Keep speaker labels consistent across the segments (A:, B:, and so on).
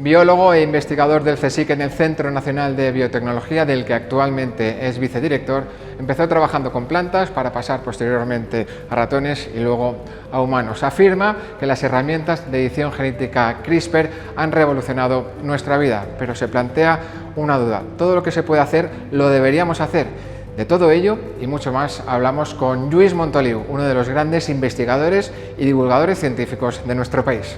A: Biólogo e investigador del CSIC en el Centro Nacional de Biotecnología, del que actualmente es vicedirector, empezó trabajando con plantas para pasar posteriormente a ratones y luego a humanos. Afirma que las herramientas de edición genética CRISPR han revolucionado nuestra vida, pero se plantea una duda: ¿todo lo que se puede hacer lo deberíamos hacer? De todo ello y mucho más hablamos con Lluís Montoliu, uno de los grandes investigadores y divulgadores científicos de nuestro país.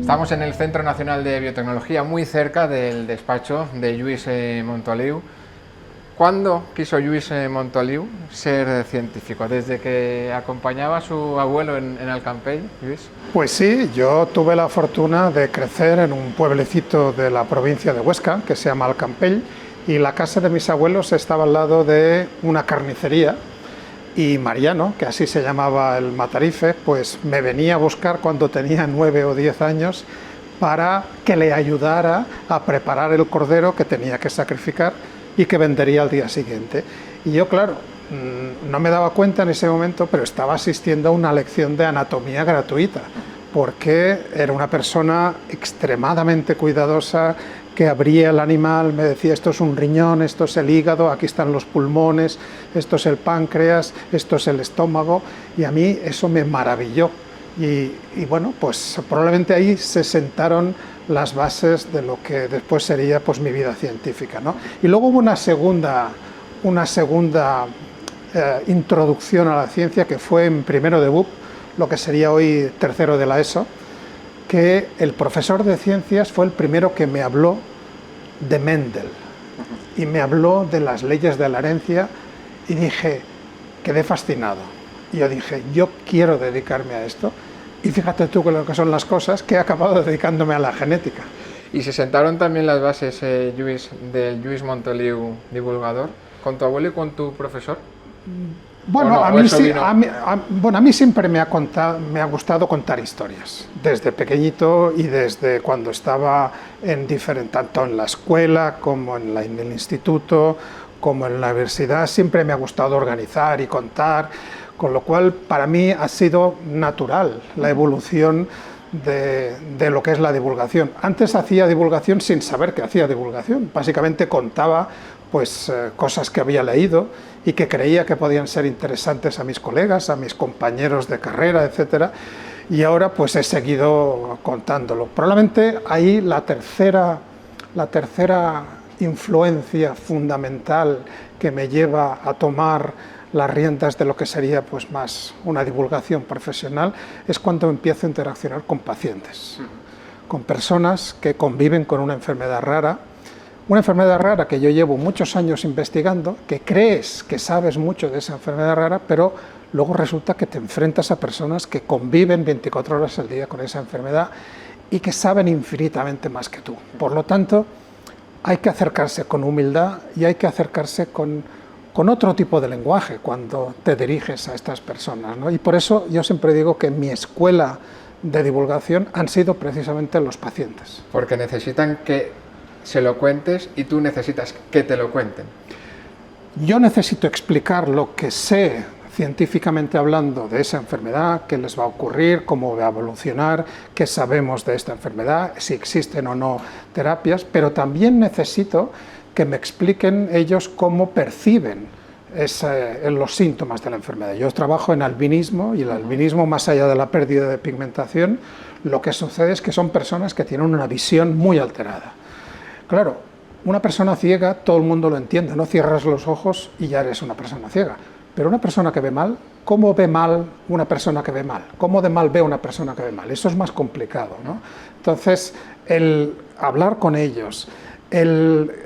A: Estamos en el Centro Nacional de Biotecnología, muy cerca del despacho de Lluís Montoliu. ¿Cuándo quiso Lluís Montoliu ser científico? ¿Desde que acompañaba a su abuelo en Alcampell, Lluís?
B: Pues sí, yo tuve la fortuna de crecer en un pueblecito de la provincia de Huesca, que se llama Alcampell, y la casa de mis abuelos estaba al lado de una carnicería, y Mariano, que así se llamaba el matarife, pues me venía a buscar cuando tenía 9 o 10 años para que le ayudara a preparar el cordero que tenía que sacrificar y que vendería al día siguiente. Y yo, claro, no me daba cuenta en ese momento, pero estaba asistiendo a una lección de anatomía gratuita, porque era una persona extremadamente cuidadosa, que abría el animal, me decía: esto es un riñón, esto es el hígado, aquí están los pulmones, esto es el páncreas, esto es el estómago, y a mí eso me maravilló. Y bueno, pues probablemente ahí se sentaron las bases de lo que después sería pues mi vida científica, ¿no? Y luego hubo una segunda introducción a la ciencia, que fue en primero de BUP, lo que sería hoy tercero de la ESO, que el profesor de ciencias fue el primero que me habló de Mendel y me habló de las leyes de la herencia, y dije, quedé fascinado. Y yo dije, yo quiero dedicarme a esto, y fíjate tú lo que son las cosas, que he acabado dedicándome a la genética.
A: ¿Y se sentaron también las bases, Lluís, del Lluís Montoliu divulgador, con tu abuelo y con tu profesor?
B: Bueno, a mí siempre me ha gustado contar historias, desde pequeñito y desde cuando estaba tanto en la escuela como en el instituto, como en la universidad. Siempre me ha gustado organizar y contar, con lo cual para mí ha sido natural la evolución de lo que es la divulgación. Antes hacía divulgación sin saber que hacía divulgación, básicamente contaba pues cosas que había leído y que creía que podían ser interesantes a mis colegas, a mis compañeros de carrera, etcétera, y ahora pues he seguido contándolo. Probablemente ahí la tercera influencia fundamental que me lleva a tomar las riendas de lo que sería pues más una divulgación profesional es cuando empiezo a interaccionar con pacientes, con personas que conviven con una enfermedad rara que yo llevo muchos años investigando, que crees que sabes mucho de esa enfermedad rara, pero luego resulta que te enfrentas a personas que conviven 24 horas al día con esa enfermedad y que saben infinitamente más que tú. Por lo tanto, hay que acercarse con humildad y hay que acercarse con otro tipo de lenguaje cuando te diriges a estas personas, ¿no? Y por eso yo siempre digo que mi escuela de divulgación han sido precisamente los pacientes.
A: Porque necesitan que se lo cuentes y tú necesitas que te lo cuenten.
B: Yo necesito explicar lo que sé científicamente hablando de esa enfermedad, qué les va a ocurrir, cómo va a evolucionar, qué sabemos de esta enfermedad, si existen o no terapias, pero también necesito que me expliquen ellos cómo perciben los síntomas de la enfermedad. Yo trabajo en albinismo, y el albinismo, más allá de la pérdida de pigmentación, lo que sucede es que son personas que tienen una visión muy alterada. Claro, una persona ciega todo el mundo lo entiende, no cierras los ojos y ya eres una persona ciega. Pero una persona que ve mal, ¿cómo ve mal una persona que ve mal? ¿Cómo de mal ve una persona que ve mal? Eso es más complicado, ¿no? Entonces, el hablar con ellos,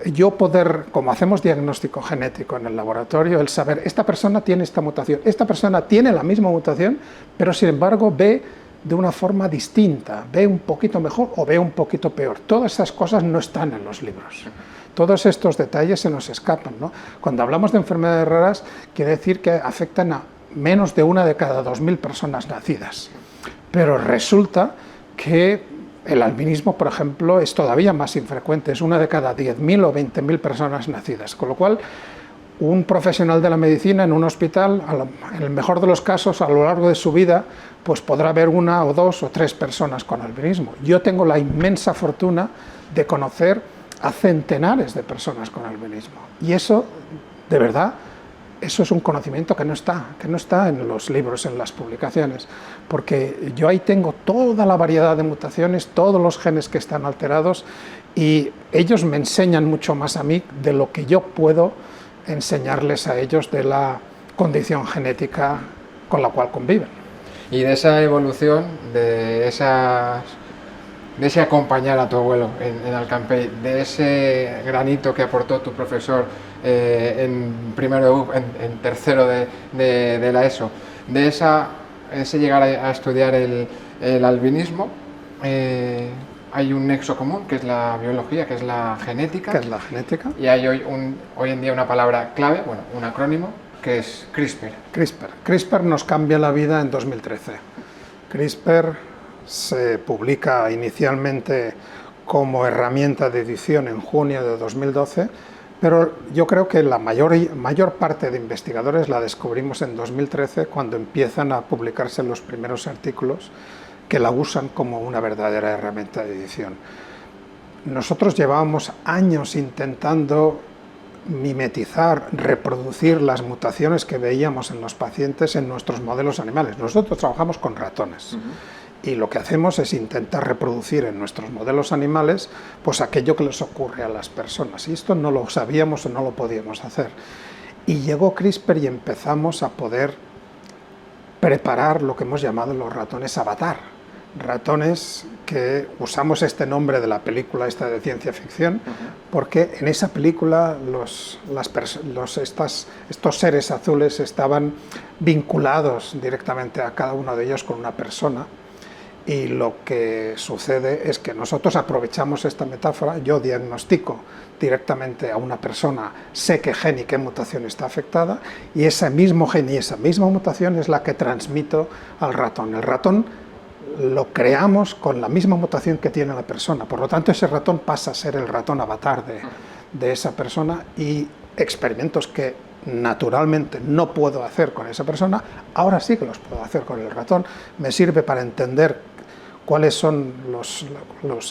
B: yo poder, como hacemos diagnóstico genético en el laboratorio, el saber, esta persona tiene esta mutación, esta persona tiene la misma mutación, pero sin embargo ve de una forma distinta, ve un poquito mejor o ve un poquito peor. Todas esas cosas no están en los libros. Todos estos detalles se nos escapan, ¿no? Cuando hablamos de enfermedades raras, quiere decir que afectan a menos de 1 de cada 2.000 personas nacidas. Pero resulta que el albinismo, por ejemplo, es todavía más infrecuente, es 1 de cada 10.000 o 20.000 personas nacidas. Con lo cual, un profesional de la medicina en un hospital, en el mejor de los casos, a lo largo de su vida, pues podrá ver 1 o 2 o 3 personas con albinismo. Yo tengo la inmensa fortuna de conocer a centenares de personas con albinismo. Y eso, de verdad, eso es un conocimiento que no está en los libros, en las publicaciones, porque yo ahí tengo toda la variedad de mutaciones, todos los genes que están alterados, y ellos me enseñan mucho más a mí de lo que yo puedo enseñarles a ellos de la condición genética con la cual conviven.
A: Y de esa evolución, de ese acompañar a tu abuelo en Alcampell, de ese granito que aportó tu profesor en primero, en tercero de la ESO, de ese llegar a estudiar el albinismo, hay un nexo común, que es la biología, que es la genética. Y hay hoy en día una palabra clave, bueno, un acrónimo, que es CRISPR.
B: CRISPR nos cambia la vida en 2013. CRISPR se publica inicialmente como herramienta de edición en junio de 2012, pero yo creo que la mayor parte de investigadores la descubrimos en 2013, cuando empiezan a publicarse los primeros artículos que la usan como una verdadera herramienta de edición. Nosotros llevábamos años intentando mimetizar, reproducir las mutaciones que veíamos en los pacientes en nuestros modelos animales. Nosotros trabajamos con ratones. Y lo que hacemos es intentar reproducir en nuestros modelos animales pues aquello que les ocurre a las personas. Y esto no lo sabíamos o no lo podíamos hacer. Y llegó CRISPR y empezamos a poder preparar lo que hemos llamado los ratones avatar. Ratones que usamos este nombre de la película esta de ciencia ficción, porque en esa película estos seres azules estaban vinculados directamente a cada uno de ellos con una persona. Y lo que sucede es que nosotros aprovechamos esta metáfora. Yo diagnostico directamente a una persona, sé qué gen y qué mutación está afectada, y ese mismo gen y esa misma mutación es la que transmito al ratón. El ratón lo creamos con la misma mutación que tiene la persona, por lo tanto ese ratón pasa a ser el ratón avatar de esa persona, y experimentos que naturalmente no puedo hacer con esa persona, ahora sí que los puedo hacer con el ratón. Me sirve para entender cuáles son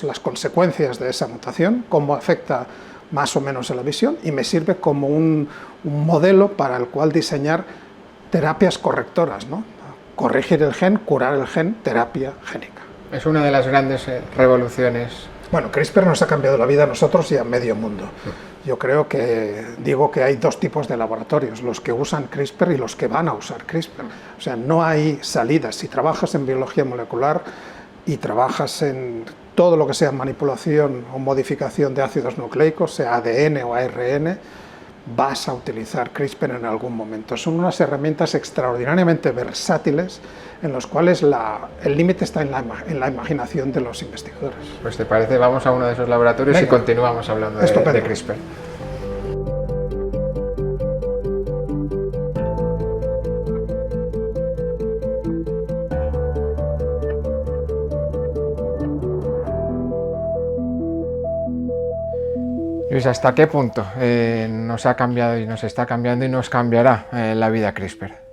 B: las consecuencias de esa mutación, cómo afecta más o menos a la visión, y me sirve como un modelo para el cual diseñar terapias correctoras, ¿no? Corregir el gen, curar el gen, terapia génica.
A: Es una de las grandes revoluciones.
B: Bueno, CRISPR nos ha cambiado la vida a nosotros y a medio mundo. Yo creo que digo que hay 2 tipos de laboratorios, los que usan CRISPR y los que van a usar CRISPR. O sea, no hay salidas. Si trabajas en biología molecular y trabajas en todo lo que sea manipulación o modificación de ácidos nucleicos, sea ADN o ARN, vas a utilizar CRISPR en algún momento. Son unas herramientas extraordinariamente versátiles en los cuales el límite está en la imaginación de los investigadores.
A: Pues te parece, vamos a uno de esos laboratorios. Venga, y continuamos hablando de CRISPR. Luis, ¿hasta qué punto nos ha cambiado y nos está cambiando y nos cambiará la vida CRISPR?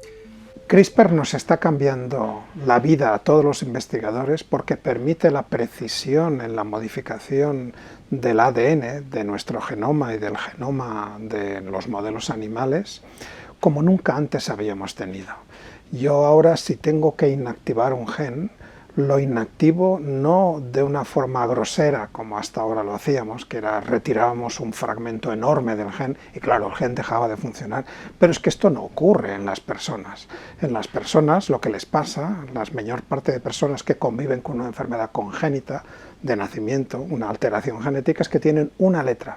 B: CRISPR nos está cambiando la vida a todos los investigadores porque permite la precisión en la modificación del ADN de nuestro genoma y del genoma de los modelos animales como nunca antes habíamos tenido. Yo ahora, si tengo que inactivar un gen, lo inactivo no de una forma grosera como hasta ahora lo hacíamos, que era retirábamos un fragmento enorme del gen y claro, el gen dejaba de funcionar, pero es que esto no ocurre en las personas. En las personas lo que les pasa, la mayor parte de personas que conviven con una enfermedad congénita de nacimiento, una alteración genética, es que tienen una letra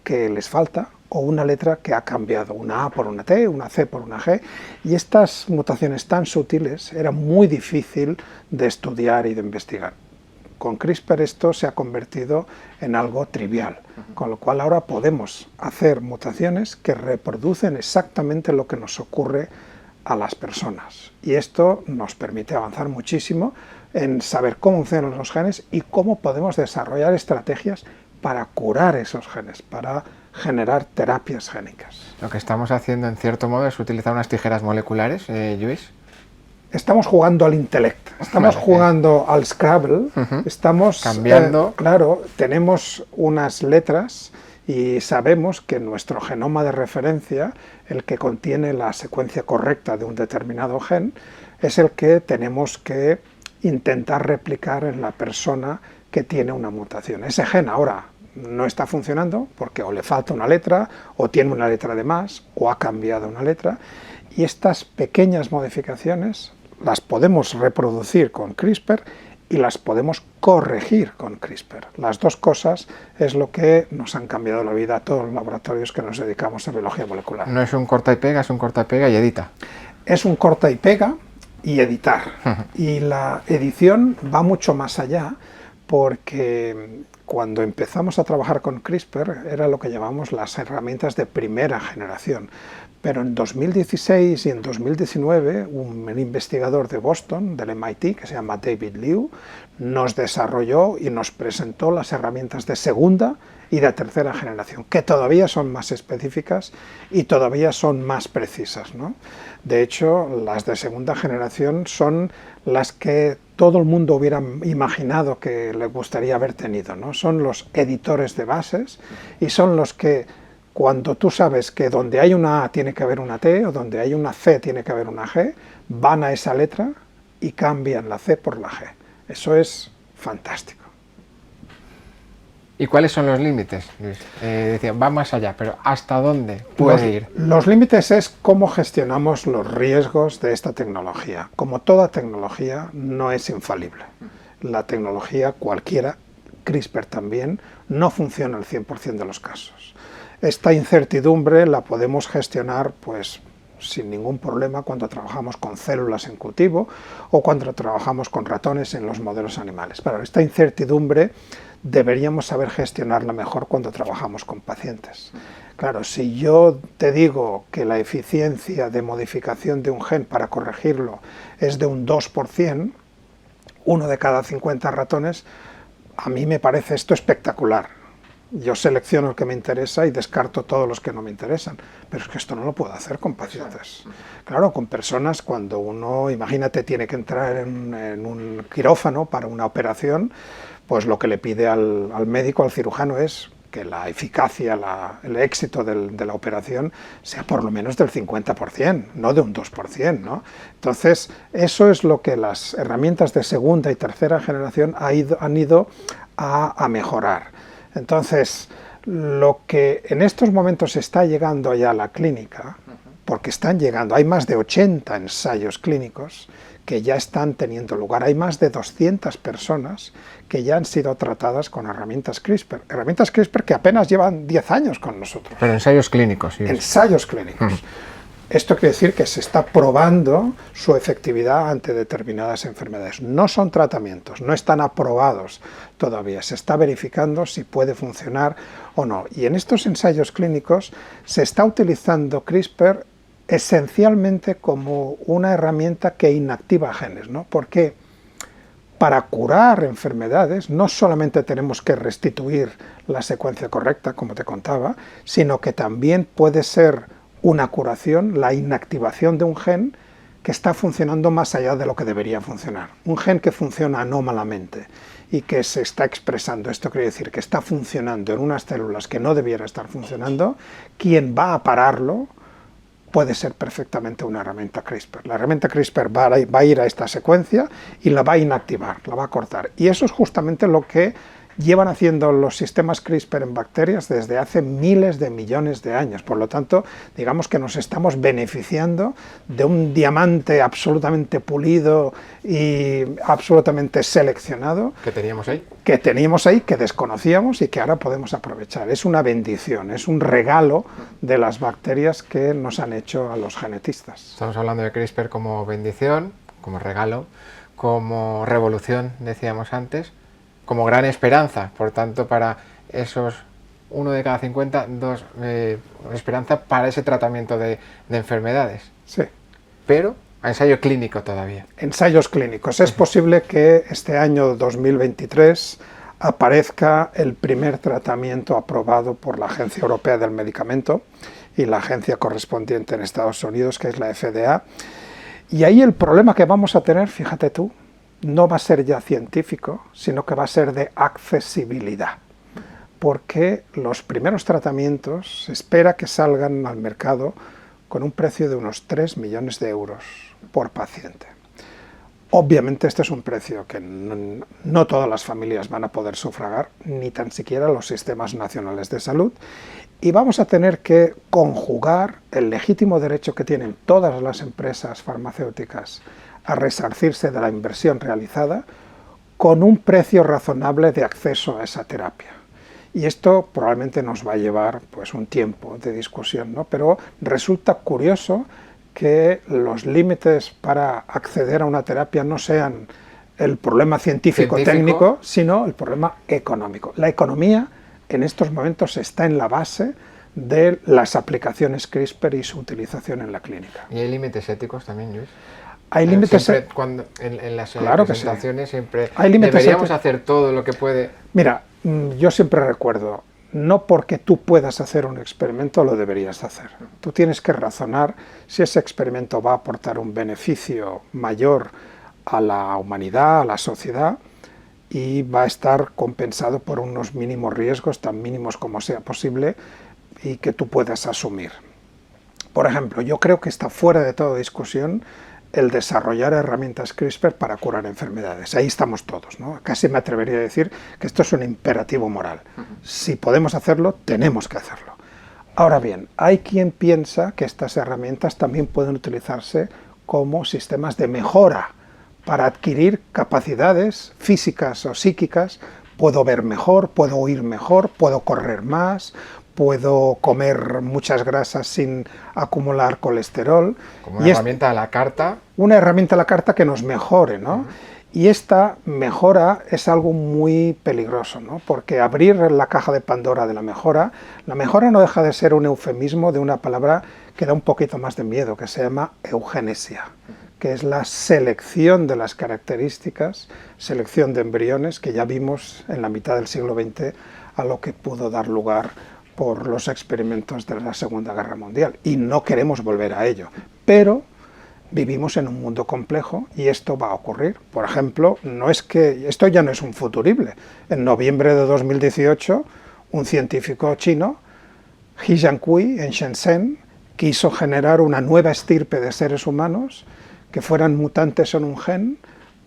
B: que les falta o una letra que ha cambiado, una A por una T, una C por una G, y estas mutaciones tan sutiles era muy difícil de estudiar y de investigar. Con CRISPR esto se ha convertido en algo trivial, con lo cual ahora podemos hacer mutaciones que reproducen exactamente lo que nos ocurre a las personas, y esto nos permite avanzar muchísimo en saber cómo funcionan los genes y cómo podemos desarrollar estrategias para curar esos genes, para generar terapias génicas.
A: Lo que estamos haciendo, en cierto modo, es utilizar unas tijeras moleculares, Lluís.
B: Estamos jugando al intelecto, estamos jugando al Scrabble, estamos
A: cambiando.
B: Claro, tenemos unas letras y sabemos que nuestro genoma de referencia, el que contiene la secuencia correcta de un determinado gen, es el que tenemos que intentar replicar en la persona que tiene una mutación. Ese gen ahora no está funcionando porque o le falta una letra, o tiene una letra de más, o ha cambiado una letra, y estas pequeñas modificaciones las podemos reproducir con CRISPR y las podemos corregir con CRISPR. Las dos cosas es lo que nos han cambiado la vida a todos los laboratorios que nos dedicamos a biología molecular.
A: No es un corta y pega, es un corta y pega y edita.
B: Es un corta y pega y editar. Y la edición va mucho más allá, porque cuando empezamos a trabajar con CRISPR era lo que llamamos las herramientas de primera generación. Pero en 2016 y en 2019 un investigador de Boston, del MIT, que se llama David Liu, nos desarrolló y nos presentó las herramientas de segunda y de tercera generación, que todavía son más específicas y todavía son más precisas, ¿no? De hecho, las de segunda generación son las que todo el mundo hubiera imaginado que le gustaría haber tenido, ¿no? Son los editores de bases y son los que, cuando tú sabes que donde hay una A tiene que haber una T, o donde hay una C tiene que haber una G, van a esa letra y cambian la C por la G. Eso es fantástico.
A: ¿Y cuáles son los límites, Luis? Decía, va más allá, pero ¿hasta dónde puede ir?
B: Los límites es cómo gestionamos los riesgos de esta tecnología. Como toda tecnología, no es infalible. La tecnología cualquiera, CRISPR también, no funciona al 100% de los casos. Esta incertidumbre la podemos gestionar pues sin ningún problema cuando trabajamos con células en cultivo o cuando trabajamos con ratones en los modelos animales. Pero esta incertidumbre deberíamos saber gestionarla mejor cuando trabajamos con pacientes. Claro, si yo te digo que la eficiencia de modificación de un gen para corregirlo es de un 2%, uno de cada 50 ratones, a mí me parece esto espectacular. Yo selecciono el que me interesa y descarto todos los que no me interesan, pero es que esto no lo puedo hacer con pacientes. Claro, con personas, cuando uno, imagínate, tiene que entrar en un quirófano para una operación, pues lo que le pide al médico, al cirujano, es que la eficacia, el éxito de la operación sea por lo menos del 50%, no de un 2%, ¿no? Entonces, eso es lo que las herramientas de segunda y tercera generación han ido a mejorar. Entonces, lo que en estos momentos está llegando ya a la clínica, porque están llegando, hay más de 80 ensayos clínicos que ya están teniendo lugar, hay más de 200 personas que ya han sido tratadas con herramientas CRISPR que apenas llevan 10 años con nosotros.
A: Pero ensayos clínicos, sí.
B: Ensayos clínicos. Esto quiere decir que se está probando su efectividad ante determinadas enfermedades. No son tratamientos, no están aprobados todavía, se está verificando si puede funcionar o no. Y en estos ensayos clínicos se está utilizando CRISPR esencialmente como una herramienta que inactiva genes, ¿no? Porque para curar enfermedades no solamente tenemos que restituir la secuencia correcta, como te contaba, sino que también puede ser una curación, la inactivación de un gen que está funcionando más allá de lo que debería funcionar. Un gen que funciona anómalamente y que se está expresando, esto quiere decir que está funcionando en unas células que no debiera estar funcionando, quien va a pararlo puede ser perfectamente una herramienta CRISPR. La herramienta CRISPR va a ir a esta secuencia y la va a inactivar, la va a cortar. Y eso es justamente lo que llevan haciendo los sistemas CRISPR en bacterias desde hace miles de millones de años. Por lo tanto, digamos que nos estamos beneficiando de un diamante absolutamente pulido y absolutamente seleccionado.
A: ¿Que teníamos ahí?
B: Que teníamos ahí, que desconocíamos y que ahora podemos aprovechar. Es una bendición, es un regalo de las bacterias que nos han hecho a los genetistas.
A: Estamos hablando de CRISPR como bendición, como regalo, como revolución, decíamos antes, como gran esperanza, por tanto, para esos 1 de cada 50, esperanza para ese tratamiento de enfermedades.
B: Sí.
A: Pero a ensayo clínico todavía.
B: Ensayos clínicos. Es posible que este año 2023 aparezca el primer tratamiento aprobado por la Agencia Europea del Medicamento y la agencia correspondiente en Estados Unidos, que es la FDA. Y ahí el problema que vamos a tener, fíjate tú, no va a ser ya científico, sino que va a ser de accesibilidad. Porque los primeros tratamientos se espera que salgan al mercado con un precio de unos 3 millones de euros por paciente. Obviamente este es un precio que no todas las familias van a poder sufragar, ni tan siquiera los sistemas nacionales de salud, y vamos a tener que conjugar el legítimo derecho que tienen todas las empresas farmacéuticas a resarcirse de la inversión realizada con un precio razonable de acceso a esa terapia. Y esto probablemente nos va a llevar pues, un tiempo de discusión, ¿no? Pero resulta curioso que los límites para acceder a una terapia no sean el problema científico-técnico, sino el problema económico. La economía en estos momentos está en la base de las aplicaciones CRISPR y su utilización en la clínica.
A: ¿Y hay límites éticos también, Luis?
B: Hay límites
A: siempre, cuando en las
B: claro
A: presentaciones
B: sí.
A: siempre
B: Deberíamos
A: éticos. Hacer todo lo que puede.
B: Mira, yo siempre recuerdo, no porque tú puedas hacer un experimento lo deberías hacer. Tú tienes que razonar si ese experimento va a aportar un beneficio mayor a la humanidad, a la sociedad, y va a estar compensado por unos mínimos riesgos, tan mínimos como sea posible, y que tú puedas asumir. Por ejemplo, yo creo que está fuera de toda discusión el desarrollar herramientas CRISPR para curar enfermedades. Ahí estamos todos, ¿no? Casi me atrevería a decir que esto es un imperativo moral. Si podemos hacerlo, tenemos que hacerlo. Ahora bien, hay quien piensa que estas herramientas también pueden utilizarse como sistemas de mejora para adquirir capacidades físicas o psíquicas. Puedo ver mejor, puedo oír mejor, puedo correr más, puedo comer muchas grasas sin acumular colesterol.
A: Como una herramienta a la carta.
B: Una herramienta a la carta que nos mejore, ¿no? Y esta mejora es algo muy peligroso, ¿no? Porque abrir la caja de Pandora de la mejora no deja de ser un eufemismo de una palabra que da un poquito más de miedo, que se llama eugenesia, que es la selección de las características, selección de embriones, que ya vimos en la mitad del siglo XX a lo que pudo dar lugar por los experimentos de la Segunda Guerra Mundial, y no queremos volver a ello, pero vivimos en un mundo complejo y esto va a ocurrir. Por ejemplo, esto ya no es un futurible. En noviembre de 2018, un científico chino, He Jiankui, en Shenzhen, quiso generar una nueva estirpe de seres humanos que fueran mutantes en un gen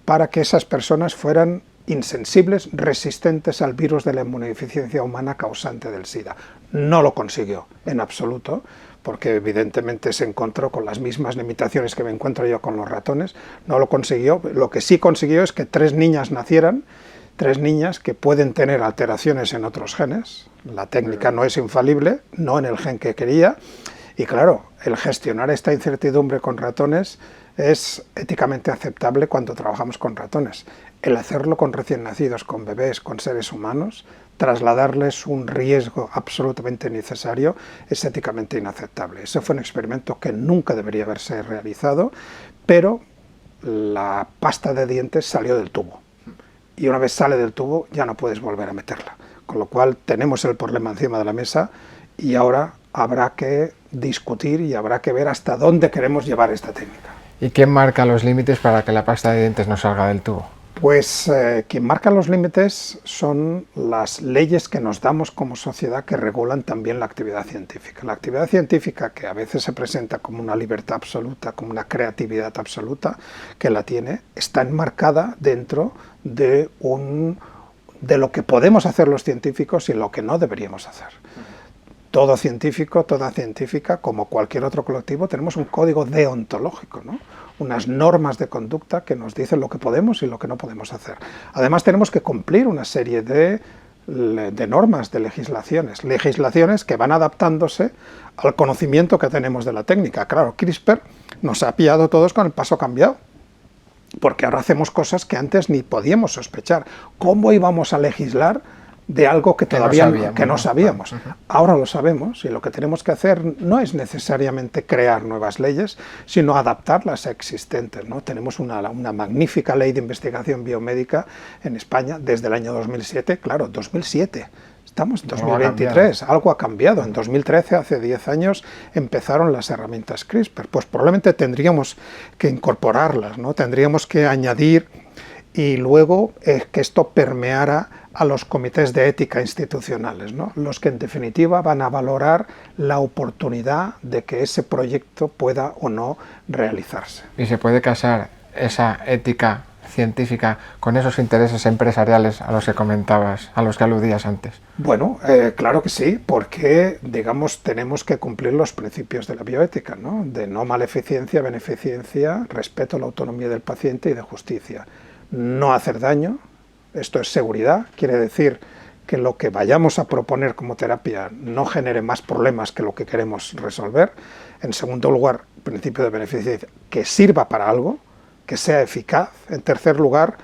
B: para que esas personas fueran insensibles, resistentes al virus de la inmunodeficiencia humana causante del SIDA. No lo consiguió en absoluto, porque evidentemente se encontró con las mismas limitaciones que me encuentro yo con los ratones. No lo consiguió. Lo que sí consiguió es que 3 niñas nacieran, 3 niñas que pueden tener alteraciones en otros genes. La técnica no es infalible, no en el gen que quería, y claro, el gestionar esta incertidumbre con ratones es éticamente aceptable cuando trabajamos con ratones. El hacerlo con recién nacidos, con bebés, con seres humanos, trasladarles un riesgo absolutamente innecesario, es éticamente inaceptable. Ese fue un experimento que nunca debería haberse realizado, pero la pasta de dientes salió del tubo. Y una vez sale del tubo ya no puedes volver a meterla. Con lo cual tenemos el problema encima de la mesa y ahora habrá que discutir y habrá que ver hasta dónde queremos llevar esta técnica.
A: ¿Y quién marca los límites para que la pasta de dientes no salga del tubo?
B: Pues quien marca los límites son las leyes que nos damos como sociedad que regulan también la actividad científica. La actividad científica, que a veces se presenta como una libertad absoluta, como una creatividad absoluta, que la tiene, está enmarcada dentro de lo que podemos hacer los científicos y lo que no deberíamos hacer. Todo científico, toda científica, como cualquier otro colectivo, tenemos un código deontológico, ¿no? Unas normas de conducta que nos dicen lo que podemos y lo que no podemos hacer. Además tenemos que cumplir una serie de normas, de legislaciones que van adaptándose al conocimiento que tenemos de la técnica. Claro, CRISPR nos ha pillado todos con el paso cambiado, porque ahora hacemos cosas que antes ni podíamos sospechar. ¿Cómo íbamos a legislar de algo que todavía no sabíamos.
A: Uh-huh.
B: Ahora lo sabemos y lo que tenemos que hacer no es necesariamente crear nuevas leyes, sino adaptarlas a existentes, ¿no? Tenemos una magnífica ley de investigación biomédica en España desde el año 2007, claro, 2007. Estamos en 2023, algo ha cambiado. En 2013, hace 10 años, empezaron las herramientas CRISPR. Pues probablemente tendríamos que incorporarlas, ¿no? Tendríamos que añadir y luego que esto permeara a los comités de ética institucionales, ¿no? Los que en definitiva van a valorar la oportunidad de que ese proyecto pueda o no realizarse.
A: ¿Y se puede casar esa ética científica con esos intereses empresariales a los que comentabas, a los que aludías antes?
B: Bueno, claro que sí, porque, digamos, tenemos que cumplir los principios de la bioética, ¿no? De no maleficencia, beneficencia, respeto a la autonomía del paciente y de justicia. No hacer daño, esto es seguridad, quiere decir que lo que vayamos a proponer como terapia no genere más problemas que lo que queremos resolver. En segundo lugar, principio de beneficencia, que sirva para algo, que sea eficaz. En tercer lugar,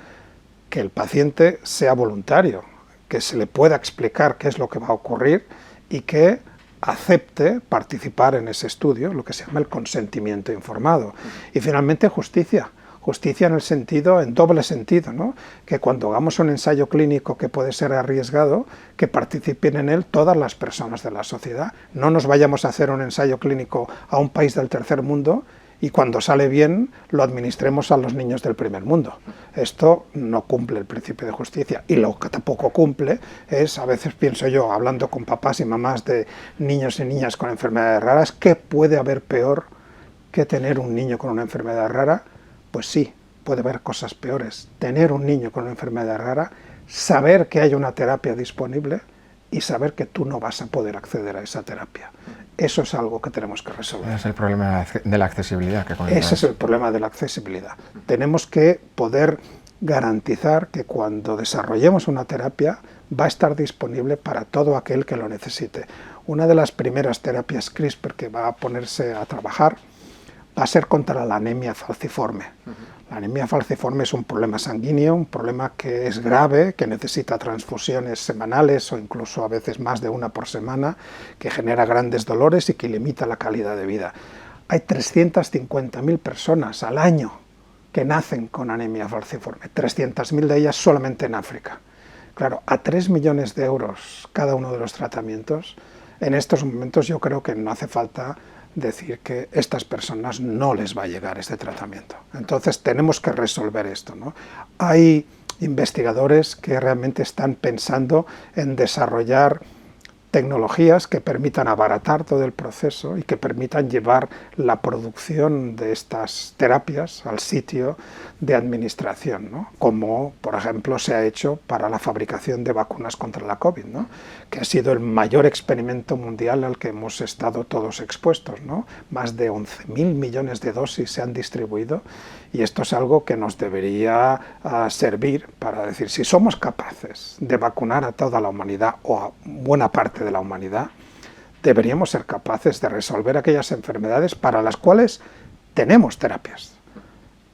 B: que el paciente sea voluntario, que se le pueda explicar qué es lo que va a ocurrir y que acepte participar en ese estudio, lo que se llama el consentimiento informado. Y finalmente, justicia. Justicia en el sentido, en doble sentido, ¿no? Que cuando hagamos un ensayo clínico que puede ser arriesgado, que participen en él todas las personas de la sociedad. No nos vayamos a hacer un ensayo clínico a un país del tercer mundo y cuando sale bien lo administremos a los niños del primer mundo. Esto no cumple el principio de justicia. Y lo que tampoco cumple es, a veces pienso yo, hablando con papás y mamás de niños y niñas con enfermedades raras, ¿qué puede haber peor que tener un niño con una enfermedad rara? Pues sí, puede haber cosas peores. Tener un niño con una enfermedad rara, saber que hay una terapia disponible y saber que tú no vas a poder acceder a esa terapia. Eso es algo que tenemos que resolver.
A: Es el problema de la accesibilidad que comentabas.
B: Ese es el problema de la accesibilidad. Tenemos que poder garantizar que cuando desarrollemos una terapia va a estar disponible para todo aquel que lo necesite. Una de las primeras terapias CRISPR que va a ponerse a trabajar va a ser contra la anemia falciforme. La anemia falciforme es un problema sanguíneo, un problema que es grave, que necesita transfusiones semanales o incluso a veces más de una por semana, que genera grandes dolores y que limita la calidad de vida. Hay 350.000 personas al año que nacen con anemia falciforme, 300.000 de ellas solamente en África. Claro, a 3 millones de euros cada uno de los tratamientos, en estos momentos yo creo que no hace falta decir que a estas personas no les va a llegar este tratamiento. Entonces tenemos que resolver esto, ¿no? Hay investigadores que realmente están pensando en desarrollar tecnologías que permitan abaratar todo el proceso y que permitan llevar la producción de estas terapias al sitio de administración, ¿no? Como por ejemplo se ha hecho para la fabricación de vacunas contra la COVID, ¿no? Que ha sido el mayor experimento mundial al que hemos estado todos expuestos, ¿no? Más de 11.000 millones de dosis se han distribuido y esto es algo que nos debería servir para decir, si somos capaces de vacunar a toda la humanidad o a buena parte de la humanidad, deberíamos ser capaces de resolver aquellas enfermedades para las cuales tenemos terapias.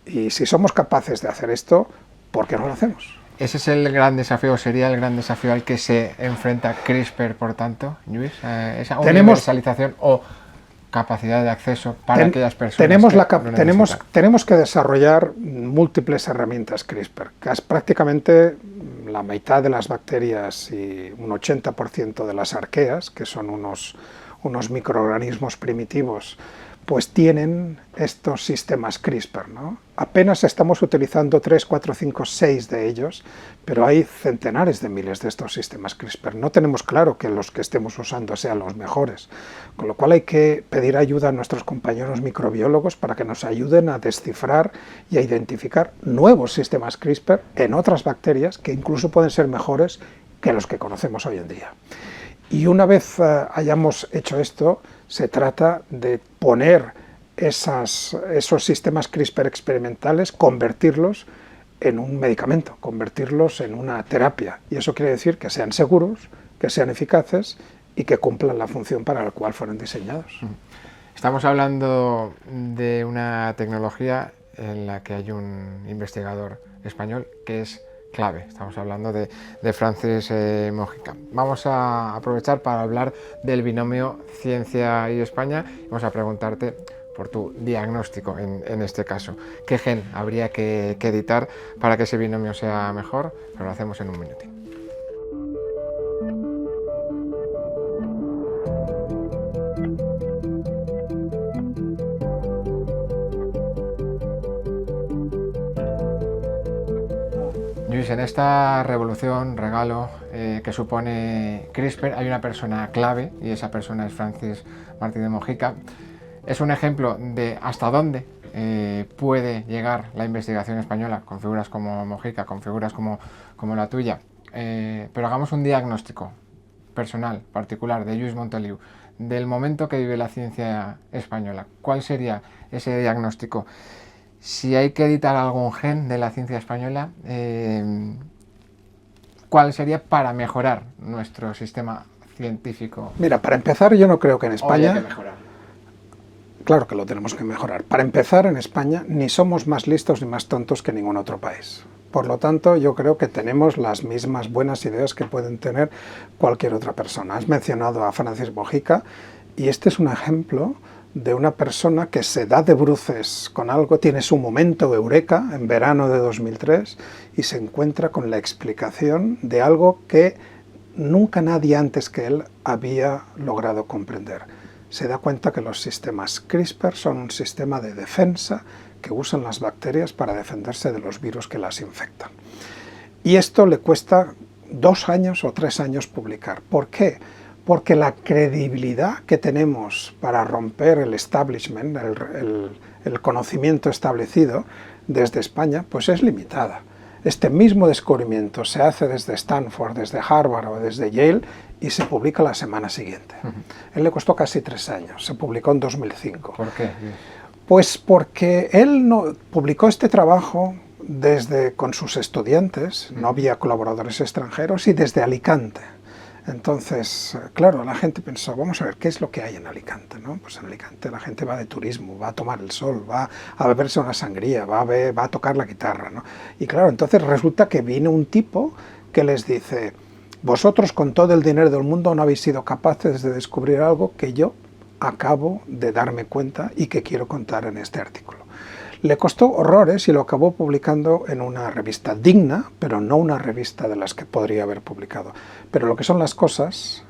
B: Y si somos capaces de hacer esto, ¿por qué no lo hacemos?
A: Ese es el gran desafío, sería el gran desafío al que se enfrenta CRISPR, por tanto, Lluís, esa universalización o capacidad de acceso para aquellas personas
B: tenemos que desarrollar múltiples herramientas CRISPR, que es prácticamente la mitad de las bacterias y un 80% de las arqueas, que son unos microorganismos primitivos, pues tienen estos sistemas CRISPR, ¿no? Apenas estamos utilizando 3, 4, 5, 6 de ellos, pero hay centenares de miles de estos sistemas CRISPR. No tenemos claro que los que estemos usando sean los mejores, con lo cual hay que pedir ayuda a nuestros compañeros microbiólogos para que nos ayuden a descifrar y a identificar nuevos sistemas CRISPR en otras bacterias que incluso pueden ser mejores que los que conocemos hoy en día. Y una vez hayamos hecho esto, se trata de poner esos sistemas CRISPR experimentales, convertirlos en un medicamento, convertirlos en una terapia. Y eso quiere decir que sean seguros, que sean eficaces y que cumplan la función para la cual fueron diseñados.
A: Estamos hablando de una tecnología en la que hay un investigador español que es clave. Estamos hablando de Francis Mojica. Vamos a aprovechar para hablar del binomio ciencia y España. Vamos a preguntarte por tu diagnóstico en este caso. ¿Qué gen habría que editar para que ese binomio sea mejor? Pero lo hacemos en un minutín. Luis, en esta revolución, regalo que supone CRISPR, hay una persona clave y esa persona es Francis Martínez Mojica. Es un ejemplo de hasta dónde puede llegar la investigación española con figuras como Mojica, con figuras como la tuya. Pero hagamos un diagnóstico personal, particular, de Lluís Montoliu, del momento que vive la ciencia española. ¿Cuál sería ese diagnóstico? Si hay que editar algún gen de la ciencia española, ¿cuál sería para mejorar nuestro sistema científico?
B: Mira, para empezar, yo no creo que en España...
A: Habría que mejorar.
B: Claro que lo tenemos que mejorar. Para empezar, en España ni somos más listos ni más tontos que ningún otro país. Por lo tanto, yo creo que tenemos las mismas buenas ideas que pueden tener cualquier otra persona. Has mencionado a Francis Mojica y este es un ejemplo de una persona que se da de bruces con algo, tiene su momento eureka en verano de 2003 y se encuentra con la explicación de algo que nunca nadie antes que él había logrado comprender. Se da cuenta que los sistemas CRISPR son un sistema de defensa que usan las bacterias para defenderse de los virus que las infectan. Y esto le cuesta 2 años o 3 años publicar. ¿Por qué? Porque la credibilidad que tenemos para romper el establishment, el conocimiento establecido desde España, pues es limitada. Este mismo descubrimiento se hace desde Stanford, desde Harvard o desde Yale y se publica la semana siguiente. Él le costó casi 3 años, se publicó en 2005.
A: ¿Por qué?
B: Pues porque él publicó este trabajo con sus estudiantes, no había colaboradores extranjeros, y desde Alicante. Entonces, claro, la gente pensó, vamos a ver, ¿qué es lo que hay en Alicante? ¿No? Pues en Alicante la gente va de turismo, va a tomar el sol, va a beberse una sangría, va a tocar la guitarra, ¿no? Y claro, entonces resulta que viene un tipo que les dice, vosotros con todo el dinero del mundo no habéis sido capaces de descubrir algo que yo acabo de darme cuenta y que quiero contar en este artículo. Le costó horrores y lo acabó publicando en una revista digna, pero no una revista de las que podría haber publicado. Pero lo que son las cosas,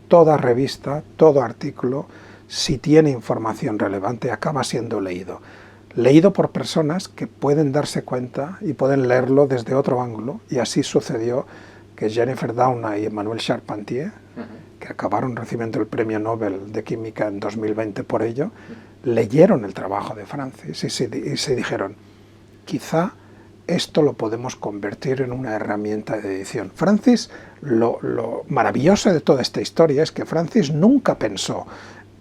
B: toda revista, todo artículo, si tiene información relevante, acaba siendo leído. Leído por personas que pueden darse cuenta y pueden leerlo desde otro ángulo, y así sucedió que Jennifer Doudna y Emmanuel Charpentier, que acabaron recibiendo el Premio Nobel de Química en 2020 por ello, leyeron el trabajo de Francis y se dijeron, quizá esto lo podemos convertir en una herramienta de edición. Francis, lo maravilloso de toda esta historia es que Francis nunca pensó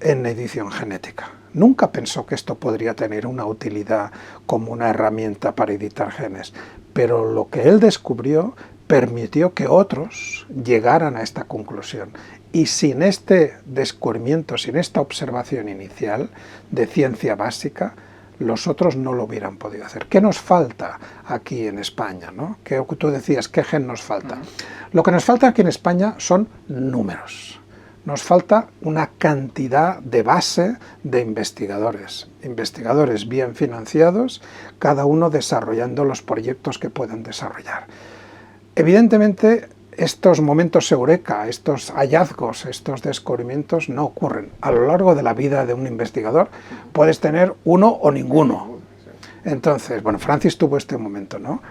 B: en edición genética, nunca pensó que esto podría tener una utilidad como una herramienta para editar genes, pero lo que él descubrió permitió que otros llegaran a esta conclusión. Y sin este descubrimiento, sin esta observación inicial de ciencia básica, los otros no lo hubieran podido hacer. ¿Qué nos falta aquí en España, ¿no? Que tú decías, ¿qué gen nos falta? Lo que nos falta aquí en España son números. Nos falta una cantidad de base de investigadores bien financiados, cada uno desarrollando los proyectos que puedan desarrollar. Evidentemente, estos momentos eureka, estos hallazgos, estos descubrimientos no ocurren. A lo largo de la vida de un investigador puedes tener uno o ninguno. Entonces, bueno, Francis tuvo este momento, ¿no?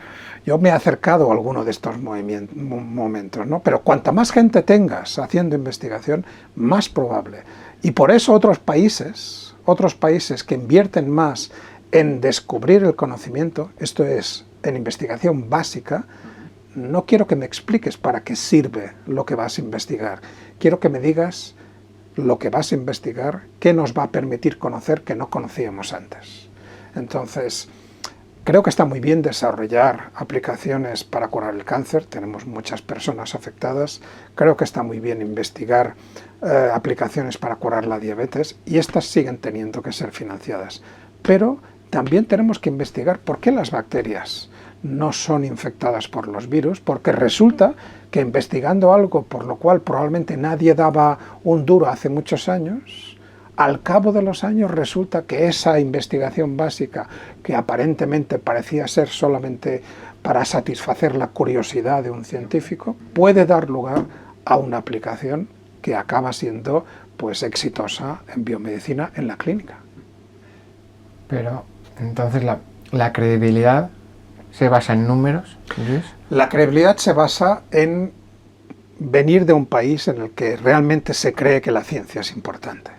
B: Yo me he acercado a alguno de estos momentos, ¿no? Pero cuanta más gente tengas haciendo investigación, más probable. Y por eso otros países que invierten más en descubrir el conocimiento, esto es, en investigación básica, no quiero que me expliques para qué sirve lo que vas a investigar. Quiero que me digas lo que vas a investigar, qué nos va a permitir conocer que no conocíamos antes. Entonces, creo que está muy bien desarrollar aplicaciones para curar el cáncer. Tenemos muchas personas afectadas. Creo que está muy bien investigar aplicaciones para curar la diabetes y estas siguen teniendo que ser financiadas. Pero también tenemos que investigar por qué las bacterias no son infectadas por los virus, porque resulta que investigando algo por lo cual probablemente nadie daba un duro hace muchos años, al cabo de los años resulta que esa investigación básica, que aparentemente parecía ser solamente para satisfacer la curiosidad de un científico, puede dar lugar a una aplicación que acaba siendo pues exitosa en biomedicina en la clínica.
A: Pero entonces la credibilidad se basa en números, Luis.
B: La credibilidad se basa en venir de un país en el que realmente se cree que la ciencia es importante.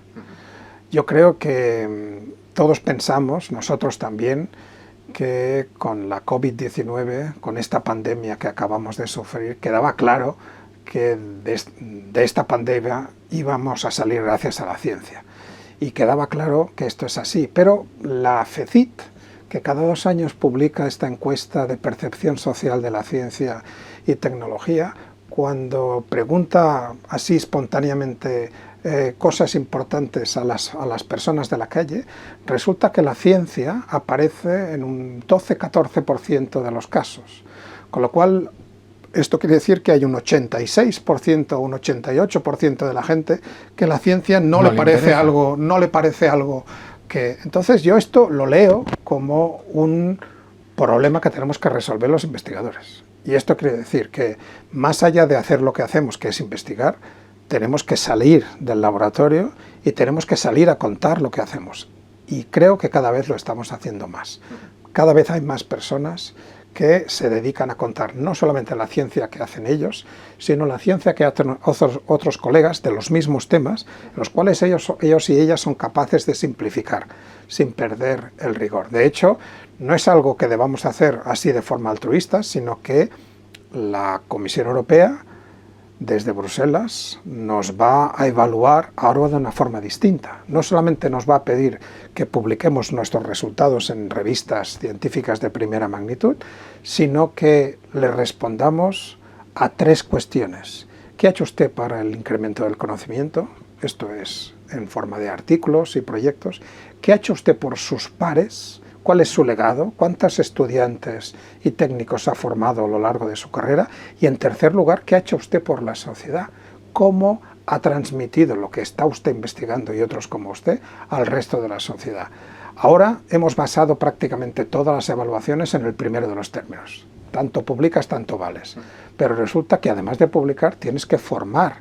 B: Yo creo que todos pensamos, nosotros también, que con la COVID-19, con esta pandemia que acabamos de sufrir, quedaba claro que de esta pandemia íbamos a salir gracias a la ciencia. Y quedaba claro que esto es así. Pero la FECIT, que cada 2 años publica esta encuesta de percepción social de la ciencia y tecnología, cuando pregunta así espontáneamente cosas importantes a las personas de la calle, resulta que la ciencia aparece en un 12-14% de los casos. Con lo cual, esto quiere decir que hay un 86% o un 88% de la gente que la ciencia no le parece algo que... Entonces yo esto lo leo como un problema que tenemos que resolver los investigadores. Y esto quiere decir que más allá de hacer lo que hacemos, que es investigar, tenemos que salir del laboratorio y tenemos que salir a contar lo que hacemos. Y creo que cada vez lo estamos haciendo más. Cada vez hay más personas que se dedican a contar no solamente la ciencia que hacen ellos, sino la ciencia que hacen otros colegas de los mismos temas, los cuales ellos y ellas son capaces de simplificar, sin perder el rigor. De hecho, no es algo que debamos hacer así de forma altruista, sino que la Comisión Europea, desde Bruselas, nos va a evaluar ahora de una forma distinta. No solamente nos va a pedir que publiquemos nuestros resultados en revistas científicas de primera magnitud, sino que le respondamos a 3 cuestiones. ¿Qué ha hecho usted para el incremento del conocimiento? Esto es en forma de artículos y proyectos. ¿Qué ha hecho usted por sus pares? ¿Cuál es su legado? ¿Cuántos estudiantes y técnicos ha formado a lo largo de su carrera? Y en tercer lugar, ¿qué ha hecho usted por la sociedad? ¿Cómo ha transmitido lo que está usted investigando y otros como usted al resto de la sociedad? Ahora hemos basado prácticamente todas las evaluaciones en el primero de los términos. Tanto publicas, tanto vales. Pero resulta que además de publicar, tienes que formar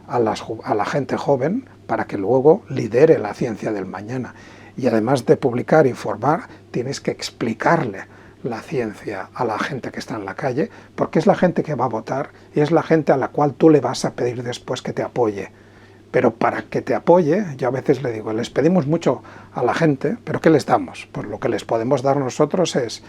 B: a la gente joven para que luego lidere la ciencia del mañana. Y además de publicar y formar, tienes que explicarle la ciencia a la gente que está en la calle, porque es la gente que va a votar y es la gente a la cual tú le vas a pedir después que te apoye. Pero para que te apoye, yo a veces le digo, les pedimos mucho a la gente, pero ¿qué les damos? Pues lo que les podemos dar nosotros es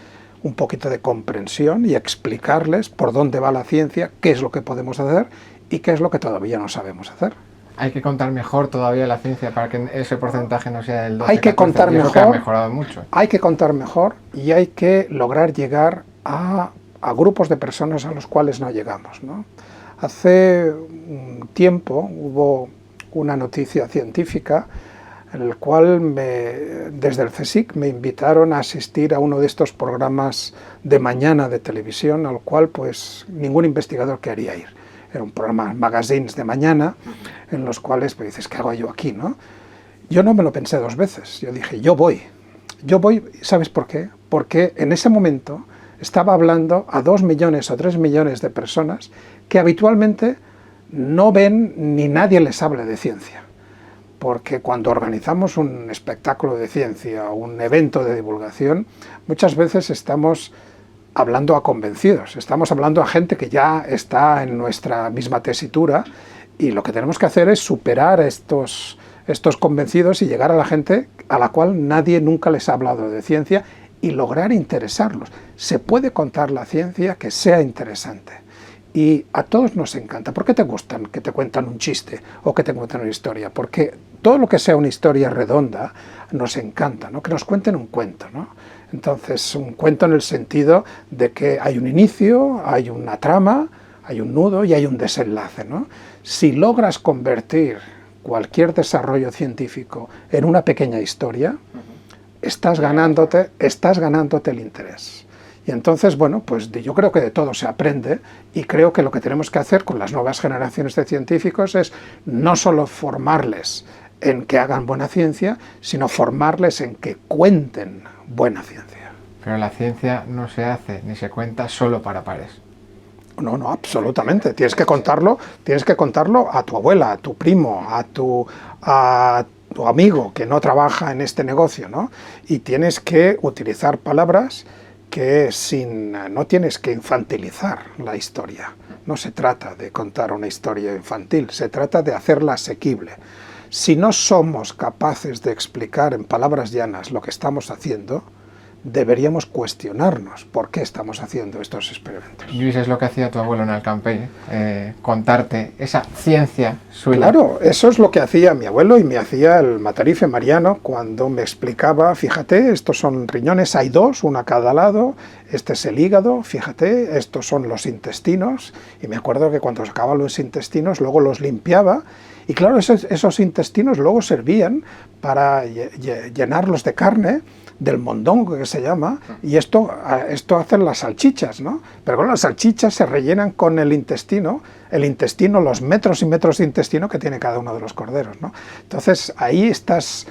B: un poquito de comprensión y explicarles por dónde va la ciencia, qué es lo que podemos hacer y qué es lo que todavía no sabemos hacer.
A: Hay que contar mejor todavía la ciencia para que ese porcentaje no sea del 12%.
B: Hay que contar mejor,
A: que ha mejorado mucho.
B: Hay que contar mejor y hay que lograr llegar a grupos de personas a los cuales no llegamos, ¿no? Hace un tiempo hubo una noticia científica en el cual desde el CSIC me invitaron a asistir a uno de estos programas de mañana de televisión, al cual pues ningún investigador quería ir. Era un programa, magazines de mañana, en los cuales pues, dices, ¿qué hago yo aquí, no? Yo no me lo pensé 2 veces, yo dije, yo voy, ¿sabes por qué? Porque en ese momento estaba hablando a 2 millones o 3 millones de personas que habitualmente no ven ni nadie les habla de ciencia. Porque cuando organizamos un espectáculo de ciencia o un evento de divulgación, muchas veces estamos hablando a convencidos, estamos hablando a gente que ya está en nuestra misma tesitura y lo que tenemos que hacer es superar estos convencidos y llegar a la gente a la cual nadie nunca les ha hablado de ciencia y lograr interesarlos. Se puede contar la ciencia que sea interesante y a todos nos encanta. ¿Por qué te gustan que te cuentan un chiste o que te cuentan una historia? Porque todo lo que sea una historia redonda nos encanta, ¿no? Que nos cuenten un cuento, ¿no? Entonces, un cuento en el sentido de que hay un inicio, hay una trama, hay un nudo y hay un desenlace, ¿no? Si logras convertir cualquier desarrollo científico en una pequeña historia, estás ganándote el interés. Y entonces, bueno, pues yo creo que de todo se aprende y creo que lo que tenemos que hacer con las nuevas generaciones de científicos es no solo formarles en que hagan buena ciencia, sino formarles en que cuenten buena ciencia.
A: Pero la ciencia no se hace ni se cuenta solo para pares.
B: No, no, absolutamente. Tienes que contarlo a tu abuela, a tu primo, a tu amigo que no trabaja en este negocio, ¿no? Y tienes que utilizar palabras que no tienes que infantilizar la historia. No se trata de contar una historia infantil, se trata de hacerla asequible. Si no somos capaces de explicar en palabras llanas lo que estamos haciendo, deberíamos cuestionarnos por qué estamos haciendo estos experimentos.
A: Luis, es lo que hacía tu abuelo en Alcampell, contarte esa ciencia suya.
B: Claro, eso es lo que hacía mi abuelo y me hacía el Matarife Mariano cuando me explicaba, fíjate, estos son riñones, hay dos, uno a cada lado, este es el hígado, fíjate, estos son los intestinos, y me acuerdo que cuando sacaba los intestinos luego los limpiaba, y claro, esos intestinos luego servían para llenarlos de carne, del mondongo que se llama, y esto hacen las salchichas, ¿no? Pero bueno, las salchichas se rellenan con el intestino, los metros y metros de intestino que tiene cada uno de los corderos, ¿no? Entonces ahí estás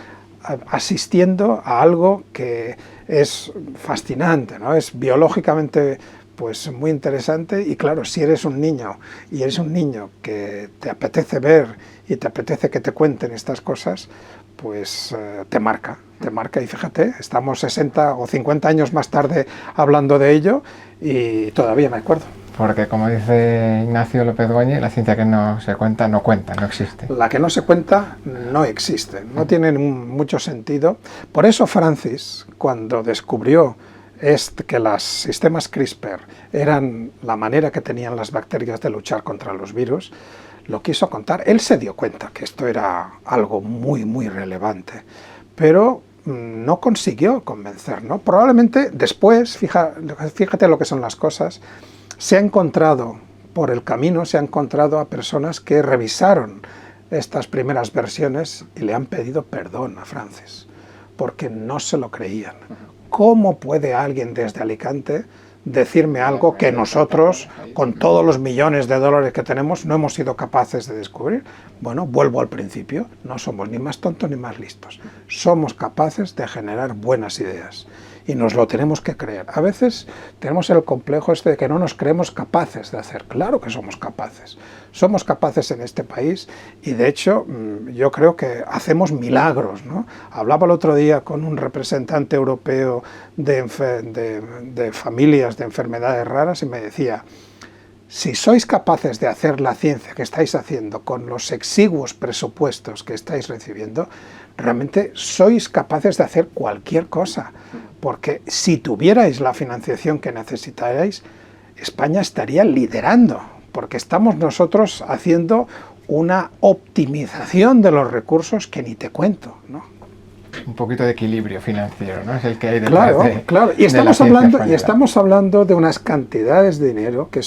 B: asistiendo a algo que es fascinante, ¿no? Es biológicamente pues muy interesante, y claro, si eres un niño y eres un niño que te apetece ver y te apetece que te cuenten estas cosas, pues te marca, y fíjate, estamos 60 o 50 años más tarde hablando de ello y todavía me acuerdo.
A: Porque como dice Ignacio López Goñi, la ciencia que no se cuenta, no cuenta, no existe.
B: La que no se cuenta no existe, no tiene mucho sentido. Por eso Francis, cuando descubrió que los sistemas CRISPR eran la manera que tenían las bacterias de luchar contra los virus, lo quiso contar. Él se dio cuenta que esto era algo muy, muy relevante, pero no consiguió convencer, ¿no? Probablemente después, fíjate lo que son las cosas, se ha encontrado por el camino, se ha encontrado a personas que revisaron estas primeras versiones y le han pedido perdón a Francis, porque no se lo creían. ¿Cómo puede alguien desde Alicante decirme algo que nosotros, con todos los millones de dólares que tenemos, no hemos sido capaces de descubrir? Bueno, vuelvo al principio, no somos ni más tontos ni más listos. Somos capaces de generar buenas ideas y nos lo tenemos que creer. A veces tenemos el complejo este de que no nos creemos capaces de hacer. Claro que somos capaces. Somos capaces en este país y de hecho yo creo que hacemos milagros, ¿no? Hablaba el otro día con un representante europeo de familias de enfermedades raras y me decía: si sois capaces de hacer la ciencia que estáis haciendo con los exiguos presupuestos que estáis recibiendo, realmente sois capaces de hacer cualquier cosa, porque si tuvierais la financiación que necesitarais, España estaría liderando, porque estamos nosotros haciendo una optimización de los recursos que ni te cuento, ¿no?
A: Un poquito de equilibrio financiero, ¿no? Es el que hay detrás.
B: Claro. Y estamos hablando de unas cantidades de dinero que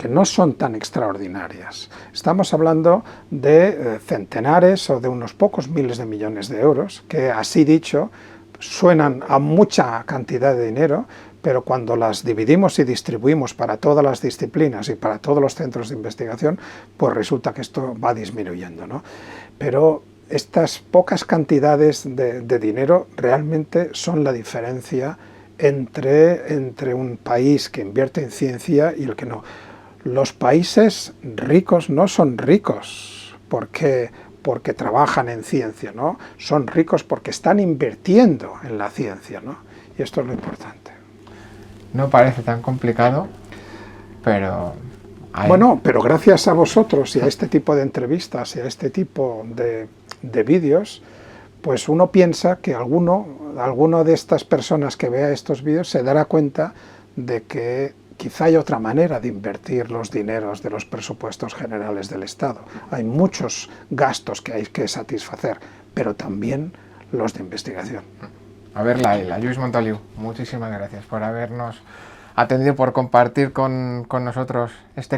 B: no son tan extraordinarias. Estamos hablando de centenares o de unos pocos miles de millones de euros, que así dicho suenan a mucha cantidad de dinero, pero cuando las dividimos y distribuimos para todas las disciplinas y para todos los centros de investigación, pues resulta que esto va disminuyendo, ¿no? Pero estas pocas cantidades de dinero realmente son la diferencia entre un país que invierte en ciencia y el que no. Los países ricos no son ricos porque trabajan en ciencia, ¿no? Son ricos porque están invirtiendo en la ciencia, ¿no? Y esto es lo importante.
A: No parece tan complicado, pero
B: bueno, pero gracias a vosotros y a este tipo de entrevistas y a este tipo de vídeos, pues uno piensa que alguno de estas personas que vea estos vídeos se dará cuenta de que quizá hay otra manera de invertir los dineros de los presupuestos generales del Estado. Hay muchos gastos que hay que satisfacer, pero también los de investigación.
A: A ver, Laila, Lluís Montoliu, muchísimas gracias por habernos atendido, por compartir con nosotros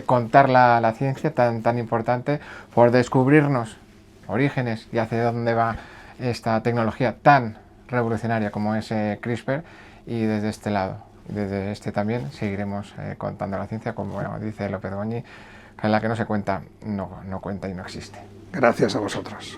A: contar la ciencia tan importante, por descubrirnos orígenes y hacia dónde va esta tecnología tan revolucionaria como es CRISPR, y desde este lado Desde este también seguiremos contando la ciencia, como dice López Goñi, en la que no se cuenta, no cuenta y no existe.
B: Gracias a vosotros.